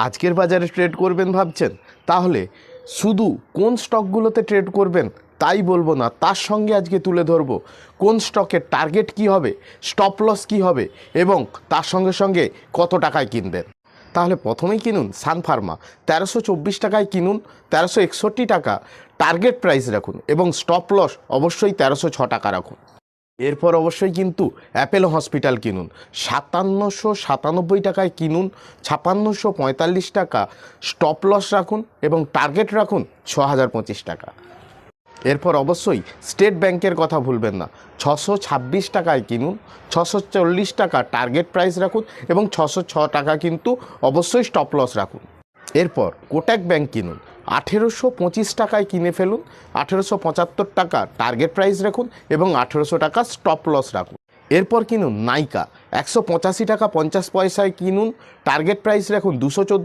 আজকের বাজারে ট্রেড করবেন ভাবছেন? তাহলে শুধু কোন স্টকগুলোতে ট্রেড করবেন তাই বলবো না, তার সঙ্গে আজকে তুলে ধরবো কোন স্টকের টার্গেট কি হবে, স্টপ লস কী হবে এবং তার সঙ্গে সঙ্গে কত টাকায় কিনবেন। তাহলে প্রথমেই কিনুন সান ফার্মা, 1324 টাকায় কিনুন, 1361 টাকা টার্গেট প্রাইস রাখুন এবং স্টপ লস অবশ্যই 1306 টাকা রাখুন। এরপর অবশ্যই কিন্তু অ্যাপেলো হসপিটাল কিনুন, 5797 টাকায় কিনুন, 5645 টাকা স্টপ লস রাখুন এবং টার্গেট রাখুন 6025 টাকা। এরপর অবশ্যই স্টেট ব্যাংকের কথা ভুলবেন না, 626 টাকায় কিনুন, 640 টাকা টার্গেট প্রাইস রাখুন এবং 606 টাকা কিন্তু অবশ্যই স্টপ লস রাখুন। এরপর কোটাক ব্যাংক কিনুন, 1825 টাকায় কিনে ফেলুন, 1875 টাকা টার্গেট প্রাইস রাখুন এবং 1800 টাকা স্টপ লস রাখুন। এরপর কিনুন নাইকা, 185 টাকা 50 পয়সায় কিনুন, টার্গেট প্রাইস রাখুন 214